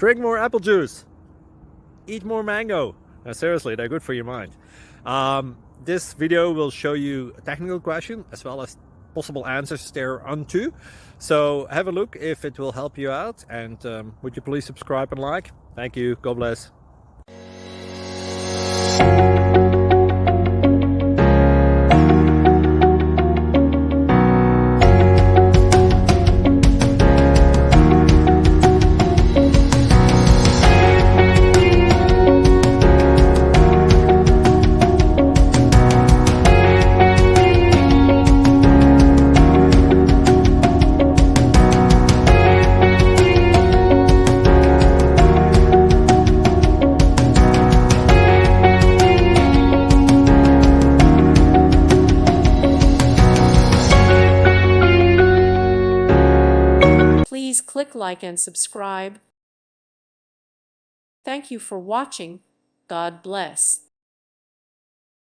Drink more apple juice. Eat more mango. Seriously, they're good for your mind. This video will show you a technical question as well as possible answers thereunto. So have a look if it will help you out, and would you please subscribe and like? Thank you. God bless. Please click like and subscribe. Thank you for watching. God bless.